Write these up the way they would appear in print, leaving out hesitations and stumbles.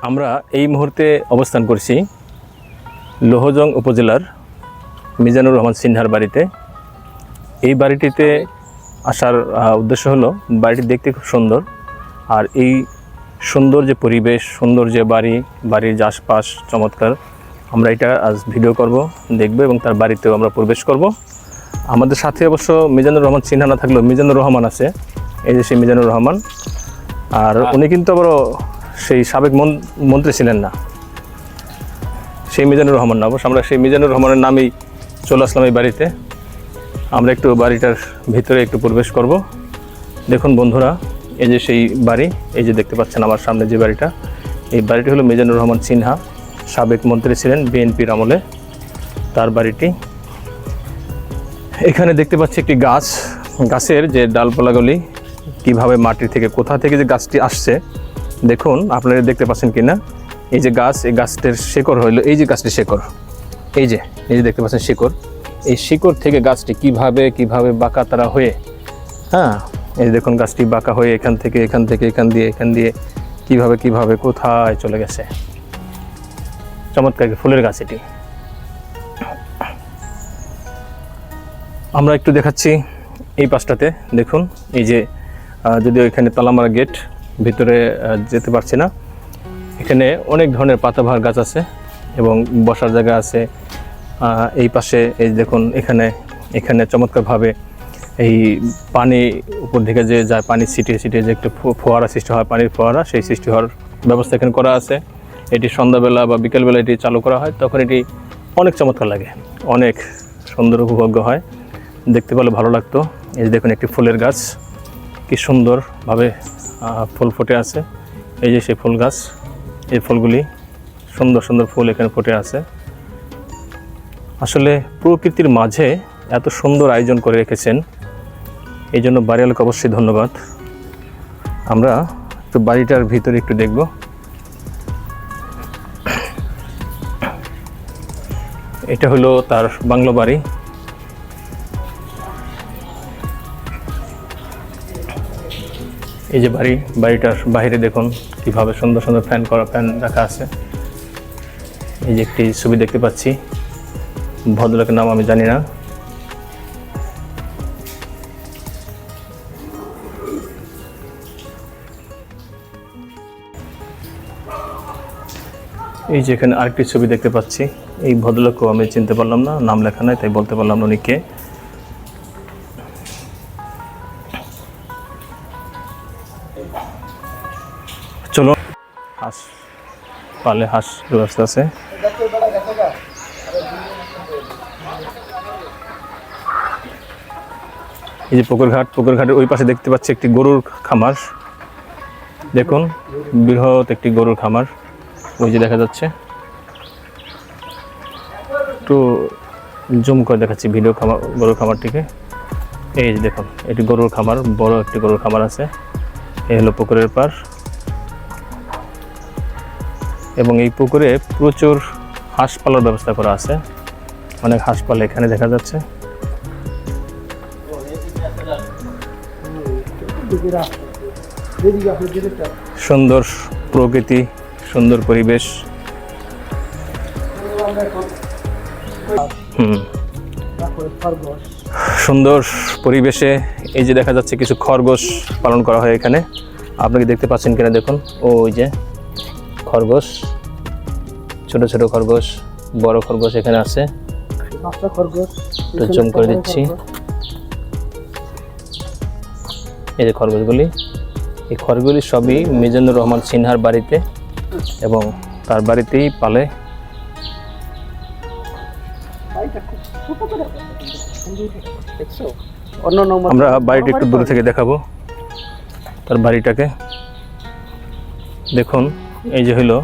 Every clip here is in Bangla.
আমরা এই মুহূর্তে অবস্থান করছি লোহজং উপজেলার মিজানুর রহমান সিনহার বাড়িতে। এই বাড়িটিতে আসার উদ্দেশ্য হলো বাড়িটি দেখতে খুব সুন্দর, আর এই সুন্দর যে পরিবেশ, সুন্দর যে বাড়ির যে আশপাশ চমৎকার, আমরা এটা আজ ভিডিও করব, দেখব এবং তার বাড়িতেও আমরা প্রবেশ করব। আমাদের সাথে অবশ্য মিজানুর রহমান সিনহা না থাকলেও মিজানুর রহমান আছে, এই যে সেই মিজানুর রহমান। আর উনি কিন্তু আবারও সেই সাবেক মন্ত্রী ছিলেন না, সেই মিজানুর রহমান না। অবশ্য আমরা সেই মিজানুর রহমানের নামেই চলে আসলাম এই বাড়িতে। আমরা একটু বাড়িটার ভিতরে একটু প্রবেশ করব। দেখুন বন্ধুরা, এই যে সেই বাড়ি, এই যে দেখতে পাচ্ছেন আমার সামনে যে বাড়িটা, এই বাড়িটি হলো মিজানুর রহমান সিনহা, সাবেক মন্ত্রী ছিলেন বিএনপির আমলে, তার বাড়িটি। এখানে দেখতে পাচ্ছি একটি গাছের যে ডালপালাগুলি কীভাবে মাটি থেকে, কোথা থেকে যে গাছটি আসছে দেখুন, আপনারা দেখতে পাচ্ছেন কি না। এই যে গাছ, এই গাছটির শেকড় হইলো, এই যে গাছটির শেকড়, এই যে দেখতে পাচ্ছেন শিকড়, এই শিকড় থেকে গাছটি কিভাবে বাঁকা তারা হয়ে, হ্যাঁ এই দেখুন গাছটি বাঁকা হয়ে এখান দিয়ে কিভাবে কোথায় চলে গেছে। চমৎকার ফুলের গাছ এটি। আমরা একটু দেখাচ্ছি এই পাশটাতে। দেখুন এই যে যদিও এখানে তালামারা গেট, ভিতরে যেতে পারছি না। এখানে অনেক ধরনের পাতাবাহার গাছ আছে এবং বসার জায়গা আছে। এই পাশে এই দেখুন, এখানে চমৎকারভাবে এই পানি উপর দিকে যে যায়, পানি ছিটিয়ে যে একটু ফোয়ারা সৃষ্টি হয়, পানির ফোয়ারা, সেই সৃষ্টি হওয়ার ব্যবস্থা এখানে করা আছে। এটি সন্ধ্যাবেলা বা বিকেলবেলা এটি চালু করা হয়, তখন এটি অনেক চমৎকার লাগে, অনেক সুন্দর উপভোগ্য হয়, দেখতে পেলে ভালো লাগতো। এই যে দেখুন একটি ফুলের গাছ, কি সুন্দরভাবে ফুল ফুটে আছে। এই যে সেই ফুল গাছ, এই ফুলগুলি সুন্দর ফুল এখানে ফুটে আছে। আসলে প্রকৃতির মাঝে এত সুন্দর আয়োজন করে রেখেছেন, এই জন্য বাড়িওয়ালাকে অবশ্যই ধন্যবাদ। আমরা একটু বাড়িটার ভিতরে একটু দেখব। এটা হলো তার বাংলো বাড়ি। এই যে বাড়িটার বাইরে দেখুন কিভাবে সুন্দর ফ্যান রাখা আছে। এই যে একটি ছবি দেখতে পাচ্ছি, ভদ্রলোকের নাম আমি জানি না। এই যে এখানে আরেকটি ছবি দেখতে পাচ্ছি, এই ভদ্রলোককেও আমি চিনতে পারলাম না, নাম লেখা নাই তাই বলতে পারলাম না উনি কে। চলো, হাঁস ব্যবস্থা আছে। এই যে পুকুর ঘাটের ওই পাশে দেখতে পাচ্ছি একটি গরুর খামার। দেখুন বৃহৎ একটি গরুর খামার, ওই যে দেখা যাচ্ছে। একটু জুম করে দেখাচ্ছি গরুর খামারটিকে। এই যে দেখুন এটি গরুর খামার, বড় একটি গরুর খামার আছে। এই হলো পুকুরের পার, এবং এই পুকুরে প্রচুর হাঁস পালার ব্যবস্থা করা আছে, অনেক হাঁস পালা এখানে দেখা যাচ্ছে। সুন্দর প্রকৃতি, সুন্দর পরিবেশ। সুন্দর পরিবেশে এই যে দেখা যাচ্ছে কিছু খরগোশ পালন করা হয় এখানে। আপনাকে দেখতে পাচ্ছেন কিনা দেখুন, ওই যে খরগোশ, ছোট খরগোশ, বড় খরগোশ এখানে আছে। জুম করে দিচ্ছি। এই যে এই খরগোশগুলি সবই মিজানুর রহমান সিনহার বাড়িতে এবং তার বাড়িতেই পালে। আমরা বাড়িটা একটু দূরে থেকে দেখাবো, তার বাড়িটাকে দেখুন। এই যে হলো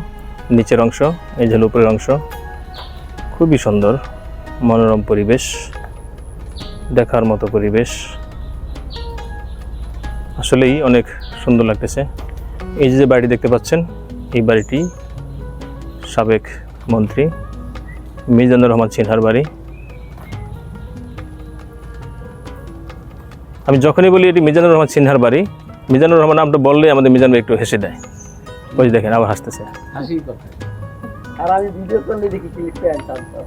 নিচের অংশ, এই যে হলো উপরের অংশ। খুবই সুন্দর মনোরম পরিবেশ, দেখার মতো পরিবেশ, আসলেই অনেক সুন্দর লাগতেছে। এই যে বাড়িটি দেখতে পাচ্ছেন, এই বাড়িটি সাবেক মন্ত্রী মিজানুর রহমান সিনহার বাড়ি। আমি যখনই বলি এটি মিজানুর রহমান সিনহার বাড়ি, মিজানুর রহমান নামটা বললেই আমাদের মিজান ভাই একটু হেসে দেয়। ওই যে দেখেন আবার হাসতেছে। হাসি কথা। আর আমি ভিডিও করলে দেখি কি প্যান্ট টানতো।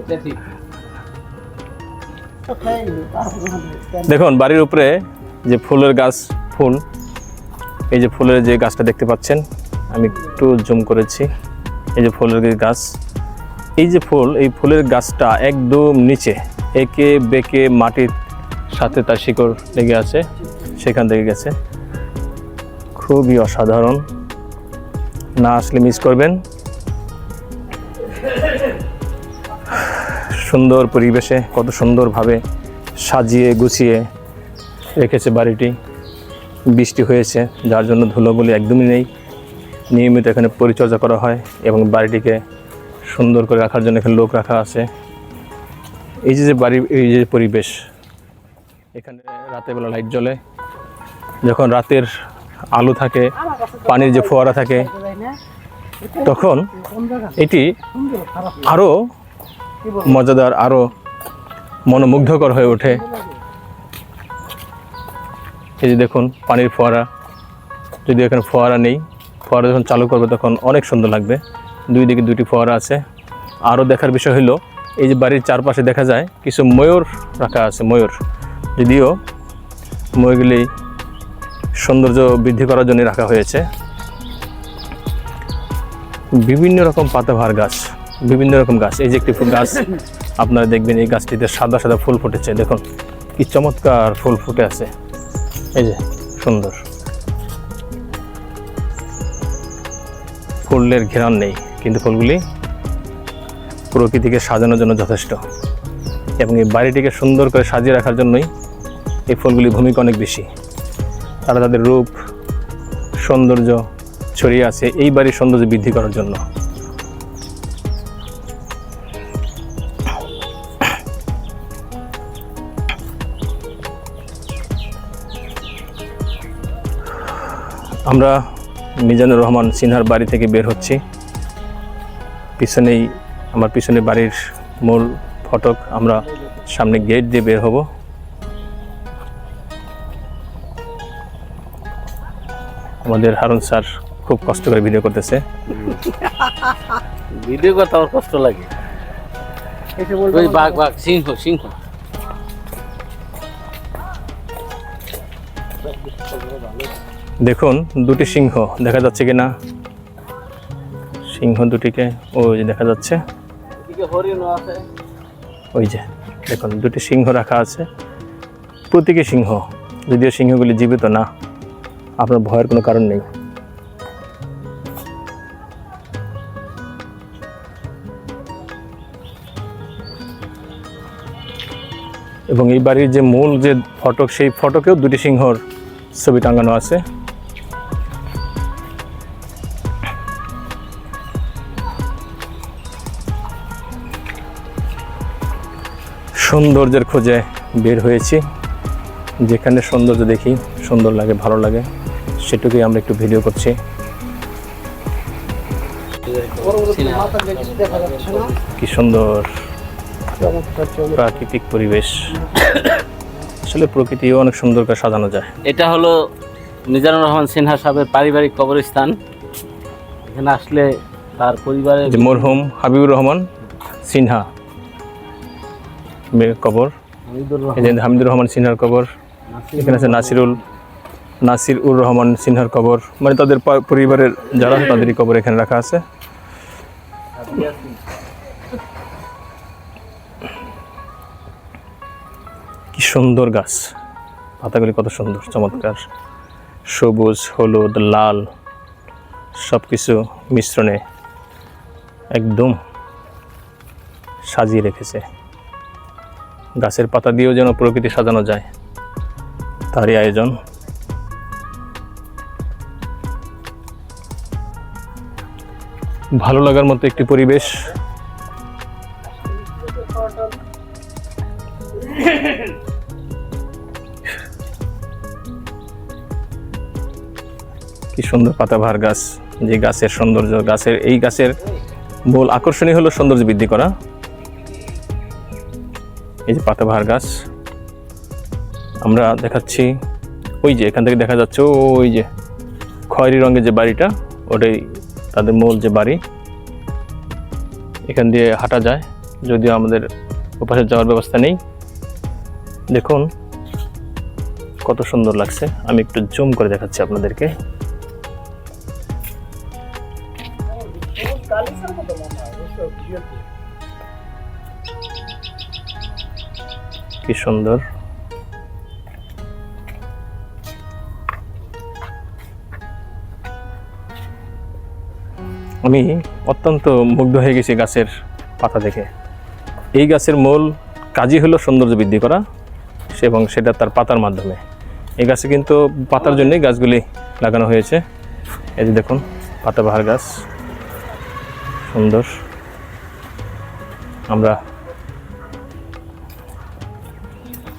এটা ঠিক। দেখুন বাড়ির উপরে যে ফুলের গাছ, ফুল, এই যে ফুলের যে গাছটা দেখতে পাচ্ছেন, আমি একটু জুম করেছি, এই যে ফুলের গাছ, এই যে ফুল, এই ফুলের গাছটা একদম নিচে একে বেঁকে মাটির সাথে তার শিকড় লেগে আছে, সেখান থেকে গেছে। খুবই অসাধারণ, না আসলে মিস করবেন। সুন্দর পরিবেশে কত সুন্দরভাবে সাজিয়ে গুছিয়ে রেখেছে বাড়িটি। বৃষ্টি হয়েছে যার জন্য ধুলোগুলি একদমই নেই। নিয়মিত এখানে পরিচর্যা করা হয় এবং বাড়িটিকে সুন্দর করে রাখার জন্য এখানে লোক রাখা আছে। এই যে বাড়ির এই যে পরিবেশ, এখানে রাতের বেলা লাইট জ্বলে, যখন রাতের আলো থাকে, পানির যে ফোয়ারা থাকে, তখন এটি আরও মজাদার, আরও মনোমুগ্ধকর হয়ে ওঠে। এই যে দেখুন পানির ফোয়ারা, যদি এখানে ফোয়ারা নেই, ফোয়ারা যখন চালু করবে তখন অনেক সুন্দর লাগবে। দুই দিকে দুটি ফোয়ারা আছে। আরও দেখার বিষয় হলো এই যে বাড়ির চারপাশে দেখা যায় কিছু ময়ূর রাখা আছে। ময়ূর, যদিও ময়ূরগুলি সৌন্দর্য বৃদ্ধি করার জন্য রাখা হয়েছে। বিভিন্ন রকম পাতাবাহার গাছ, বিভিন্ন রকম গাছ। এই যে একটি গাছ আপনারা দেখবেন, এই গাছটিতে সাদা সাদা ফুল ফুটেছে। দেখুন কি চমৎকার ফুল ফুটে আছে, এই যে সুন্দর। ফুলের ঘেরান নেই, কিন্তু ফুলগুলি প্রকৃতিকে সাজানোর জন্য যথেষ্ট, এবং এই বাড়িটিকে সুন্দর করে সাজিয়ে রাখার জন্যই এই ফুলগুলির ভূমিকা অনেক বেশি। তারা তাদের রূপ সৌন্দর্য ছড়িয়ে আছে এই বাড়ির সৌন্দর্য বৃদ্ধি করার জন্য। আমরা মিজানুর রহমান সিনহার বাড়ি থেকে বের হচ্ছি। পিছনেই আমার পিছনে বাড়ির মূল ফটক। আমরা সামনে গেট দিয়ে বের হব। আমাদের হারুন স্যার খুব কষ্ট করে ভিডিও করতেছে। ভিডিও করতে আমার কষ্ট লাগে। ওই বাঘ বাঘ, সিংহ সিংহ। দেখুন দুটি সিংহ দেখা যাচ্ছে কিনা, সিংহ দুটিকে ওই যে দেখা যাচ্ছে, ওই যে দেখুন দুটি সিংহ রাখা আছে। প্রতীকী সিংহ, যদিও সিংহগুলি জীবিত না, আপনার ভয়ের কোনো কারণ নেই। এবং এই বাড়ির যে মূল যে ফটক, সেই ফটকেও দুটি সিংহর ছবি টাঙানো আছে। সৌন্দর্যের খোঁজে বের হয়েছি, যেখানে সৌন্দর্য দেখি, সুন্দর লাগে, ভালো লাগে, সেটুকুই আমরা একটু ভিডিও করছি। কি সুন্দর প্রাকৃতিক পরিবেশ। আসলে প্রকৃতিও অনেক সুন্দর করে সাজানো যায়। এটা হলো মিজানুর রহমান সিনহা সাহেবের পারিবারিক কবরস্থান। এখানে আসলে তার পরিবারের যে মরহুম হাবিবুর রহমান সিনহা কবর, হামিদুর রহমান সিনহার কবর। এখানে আছে নাসির উর রহমান সিনহার কবর, মানে তাদের পরিবারের যারা আছে তাদেরই কবর এখানে রাখা আছে। কি সুন্দর গাছ, পাতাগুলি কত সুন্দর, চমৎকার, সবুজ, হলুদ, লাল, সব কিছু মিশ্রণে একদম সাজিয়ে রেখেছে। গাছের পাতা দিয়েও যেন প্রকৃতি সাজানো যায়, তারই আয়োজন। ভালো লাগার মতো একটি পরিবেশ। কি সুন্দর পাতাবাহার গাছ, যে গাছের সৌন্দর্য, এই গাছের মূল আকর্ষণীয় হলো সৌন্দর্য বৃদ্ধি করা। এই যে পাতাবাহার গাছ আমরা দেখাচ্ছি, ওই যে এখান থেকে দেখা যাচ্ছে, ওই যে খয়েরি রঙের যে বাড়িটা ওটাই তাদের মূল যে বাড়ি। এখান দিয়ে হাঁটা যায়, যদিও আমাদের ওপাশে যাওয়ার ব্যবস্থা নেই। দেখুন কত সুন্দর লাগছে, আমি একটু জুম করে দেখাচ্ছি আপনাদেরকে। কি সুন্দর। আমি অত্যন্ত মুগ্ধ হয়ে গেছি গাছের পাতা দেখে। এই গাছের মূল কাজই হলো সৌন্দর্য বৃদ্ধি করা, এবং সেটা তার পাতার মাধ্যমে। এই গাছে কিন্তু পাতার জন্যই গাছগুলি লাগানো হয়েছে। এই যে দেখুন পাতাবাহার গাছ, সুন্দর। আমরা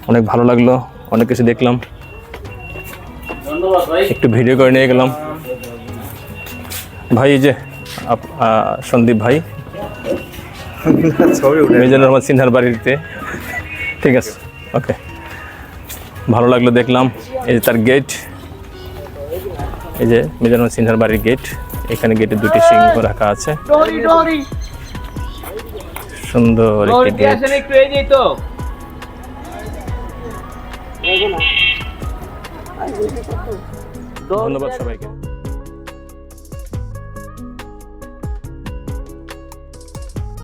অনেক ভালো লাগলো, অনেক কিছু দেখলাম, ধন্যবাদ ভাই। একটু ভিডিও করে নিয়ে গেলাম। ভাই এই যে সন্দীপ ভাই, মিজানুর রহমান সিনহার বাড়িতে। ঠিক আছে, ওকে, ভালো লাগলো, দেখলাম। এই যে তার গেট, এই যে মিজানুর রহমান সিনহার বাড়ির গেট। এখানে গেটে দুটি সিংহ রাখা আছে, সুন্দর একটি গেট। ধন্যবাদ সবাইকে।